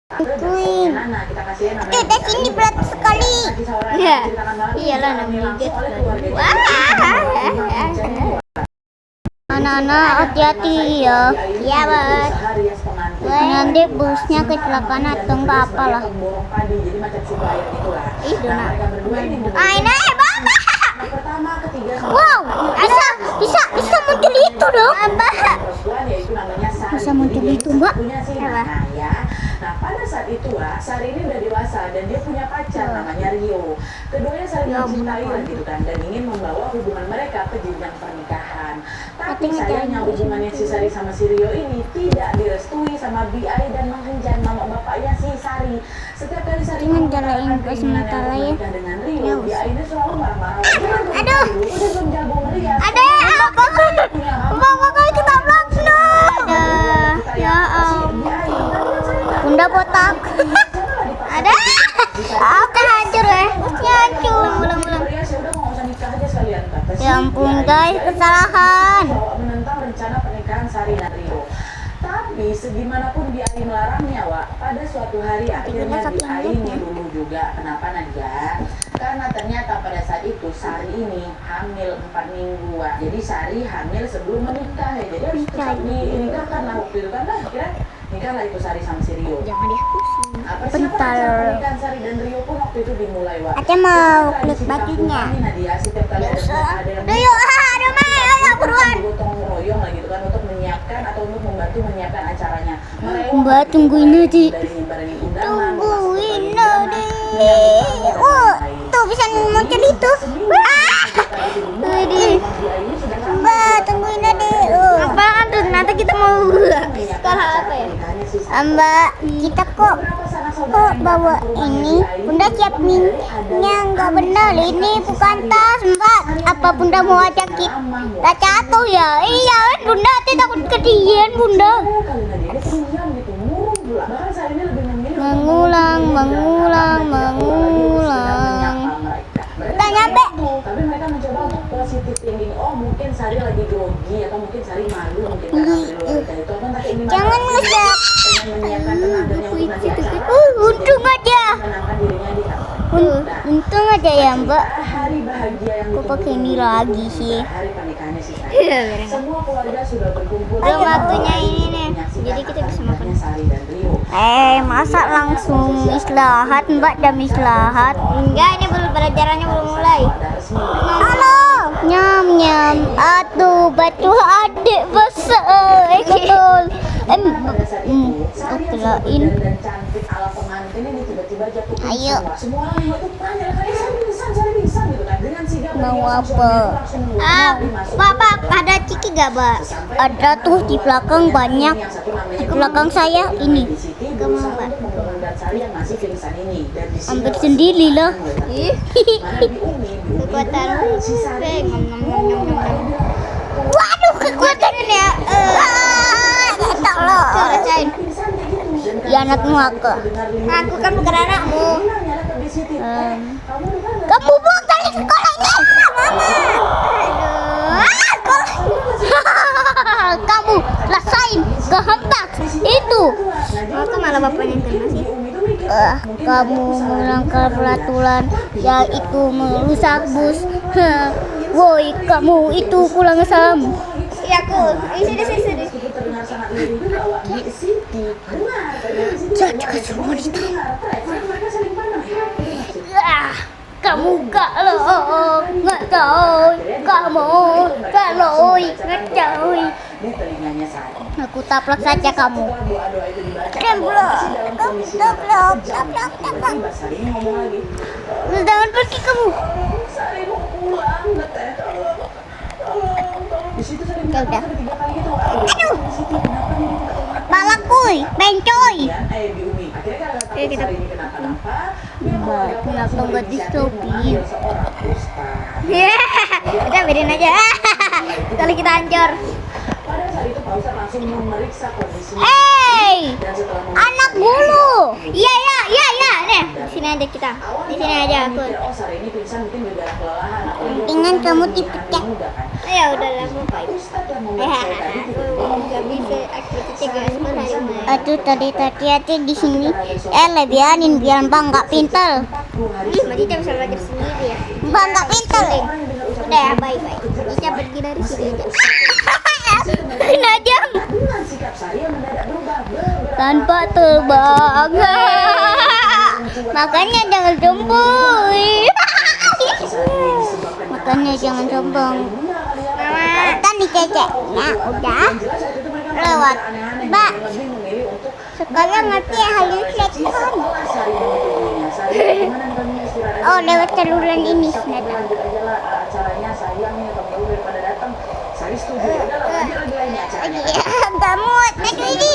Kuing. Kita sini berat sekali. Ya, iyalah namanya juga. Anak-anak hati-hati ya. Iya, Bos. Nanti busnya kecelakaan atau enggak apalah. Ih, Dona. Aina, Bapak. Wow, bisa muncul itu dong. Mbak. Bisa muncul itu, Mbak. Nah, pada saat itu Sari ini udah dewasa dan dia punya pacar namanya Rio. Keduanya saling mencintai gitu kan dan ingin membawa hubungan mereka ke jenjang pernikahan. Tapi sayangnya hubungannya si Sari sama si Rio ini tidak direstui sama BI dan menghentikan mama bapaknya si Sari. Setiap kali Sari Nyalain pas sementara ya. dengan Rio, BI ini selalu marah-marah. Aduh. Udah belum jago merias. Ada apa kali ketabrak dong. Ya Bunda botak. Ada. Apa hancur ya? Busnya hancur. Belum. Ya ampun guys, kesalahan. Menentang rencana pernikahan Sari dan Rio. Tapi segimanapun BI melarangnya, pada suatu hari akhirnya BI ini dulu juga. Kenapa Nadia? Karena ternyata pada saat itu Sari ini hamil 4 minggu, Jadi Sari hamil sebelum menikah ya. Jadi harus cepat dinikahkan lah waktu itu kan lah. Akhirnya nikahlah itu Sari sama si Rio. Jangan dihapus. Persiapan pernikahan Sari dan Rio pun waktu itu dimulai, Aca mau klik bajunya. Nadia, setiap kali ada yang Ayo, ayo buruan. gotong royong lah gitu kan untuk menyiapkan atau untuk membantu menyiapkan acaranya. Mbak tungguin aja. Tungguin aja. Tuh bisa muncul itu. Mbak tungguin aja. Apaan tuh? Nanti kita mau sekolah apa ya? Mbak, kita kok bawa ini? Bunda siap minyak nggak benar. Ini bukan tas, Mbak. Apa Bunda mau ajak kita jatuh ya? Iya, Bunda takut ketian, Bunda. Mengulang. Kita nyampe. Tapi mereka mencoba untuk positif thinking. Oh, mungkin Sari lagi grogi atau mungkin Sari malu mungkin itu. Jangan ngesak. Menyiapkan tenaganya untuk nanti acara. Untung aja. Menenangkan dirinya di Untung aja ya, Mbak. hari bahagia yang Kok pakai ini lagi sih? hari pernikahannya si Sari. Iya, Semua keluarga sudah berkumpul. Belum waktunya ini nih. Jadi kita bisa makan. Sari dan Rio. Masa langsung istirahat, Mbak? Jam istirahat. Enggak, ini belum pelajarannya belum mulai. Halo. Nyam. Aduh, batu adik besar. Betul. Kirain. Dan cantik ala pengantin ini tiba-tiba jatuh pingsan. Ayo. Semua orang yang itu tanya, Sari pingsan gitu kan. Dengan sigap Mau beliau apa? Papa, ada ciki gak, Mbak? Ada tuh di belakang banyak. Di belakang saya ini. Ambil sendiri lah. Kekuatan. Waduh, kekuatan ya. Tolong. Rasain. Ya anakmu aku. Aku kan bukan anakmu. Kamu buang tali sekolahnya, Mama. Kamu rasain kehendak itu. Aku malah bapaknya yang kena sih. Kamu melanggar peraturan, yaitu merusak bus. Woi, kamu itu pulang sam. Iya, aku. Sini. Jadi semua kamu kalau nggak tahu, aku taplak saja kamu. Taplak. Jangan pergi kamu. Ya udah. Aduh. Balakui, bencoy. Ayo kita. Kenapa nggak di-stopin? Udah biarin aja. Kali kita hancur. Pada saat itu Pak Ustadz langsung memeriksa kondisinya. Hey, anak bulu. Iya. Nih, di sini aja kita. Di sini Sini aja aku. Oh, Sari ini pingsan mungkin juga kelelahan. Dengan kamu dipecat. Ya udahlah aku baik. Ustadz yang memberitahu tadi Aku nggak bisa aktivitasnya guys hari. Aduh tadi hati di sini. Lebianin biar bang nggak pintel. Masih bisa belajar sendiri ya. Bang nggak pintel. Udah ya baik. Bisa pergi dari sini aja. Najam dengan sikap Sari yang mendadak berubah tanpa terbang. Makanya jangan sombong. Makanya jangan sombong. Kan diceceknya udah lewat. Mbak, sekarang nanti harus telepon. Oh, lewat saluran ini ternyata. acaranya sayangnya kamu daripada datang. Sari setuju. Udahlah, lanjut lagi lainnya acaranya. Gak muat lagi ini.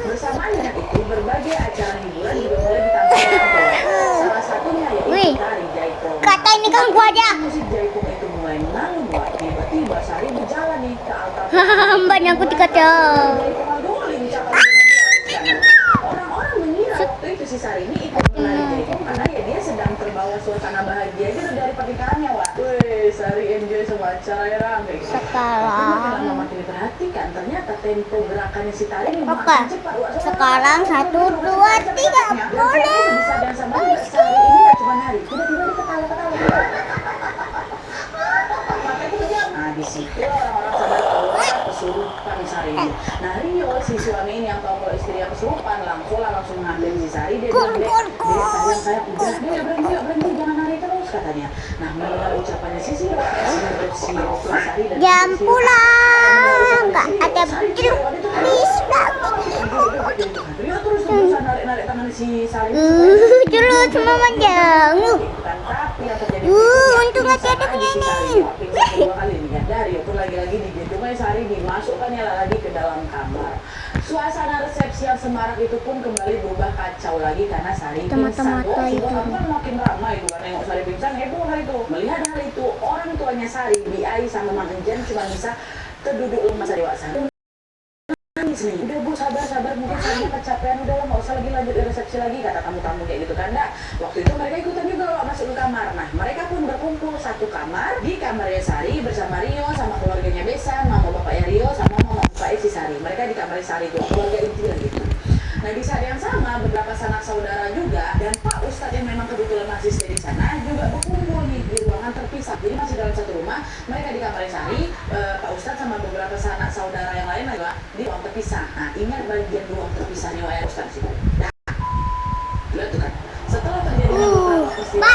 Bersamaan dengan itu, berbagai acara hiburan juga mulai ditampilkan. Salah satunya Wih, yaitu tari jaipong. kata ini kan gua aja. Musik jaipong itu mulai mengalun, Wak. Tiba-tiba Sari berjalan nih ke altar. Mbaknya aku dikata. Orang-orang mengira waktu itu si Sari ini ikut menari jaipong karena ya dia sedang terbawa suasana bahagia gitu dari pernikahannya, Wak. Wih, Sari enjoy sama acara ya, Rang. Kayak gitu. Sekarang. Makin diperhatikan, ternyata tempo gerakannya si Tari ini Oke. makin cepat. Wak. Sekarang 1, 2, 3 boleh. Di saat yang sama juga Sari ini gak cuma nari, tiba-tiba dia ketawa-ketawa. Nah, di situ orang-orang sadar bahwa kesurupan Sari ini. Nah, Rio si suami ini yang tahu kalau istrinya kesurupan langsung menghampiri si Sari. Dia bilang, Dek, saya udah, berhenti, jangan nari terus katanya. Nah, mendengar ucapannya si Sari dan Jam pulang. Gak ada jeruk bis lagi. Rio terus narik tangan si Sari. Jeruk semua manjang. Tapi yang terjadi Untung aja ada penyanyi. kedua kali nih ya, Rio pun lagi-lagi digendongnya Sari dimasukkannya lagi ke dalam kamar. Suasana resepsi yang semarak itu pun kembali berubah kacau lagi karena Sari pingsan. Mata-mata itu. Kan makin ramai itu kan nengok Sari pingsan, heboh hal itu. Melihat hal itu, orang tuanya Sari, Biai sama Mang Enjen cuma bisa terduduk lemas Sari Waksan. Nangis nih, udah Bu sabar mungkin Sari kecapean, udah lah nggak usah lagi lanjut resepsi lagi kata tamu-tamu kayak gitu kan. Nah, waktu itu mereka ikutan juga loh masuk ke kamar. Nah, mereka pun berkumpul satu kamar di kamarnya Sari bersama Rio sama keluarganya Besan, mama bapaknya Rio sama mama bapaknya si Sari. Mereka di kamar Sari tuh keluarga inti lah gitu. Nah, di saat yang sama beberapa sanak saudara juga dan Pak Ustadz yang memang kebetulan masih stay di sana juga berkumpul nih di ruangan terpisah. Jadi masih dalam satu rumah, mereka di kamar Sari, Pak Ustadz sama beberapa sanak saudara yang lain juga di ruang terpisah. Nah, ingat bagian ruang terpisahnya Wak Ustadz sih. Nah, lihat tuh kan. Setelah terjadi beberapa peristiwa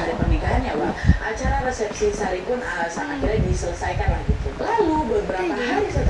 dari pernikahannya, Wak, acara resepsi Sari pun akhirnya diselesaikan lah gitu. Lalu beberapa hari setelah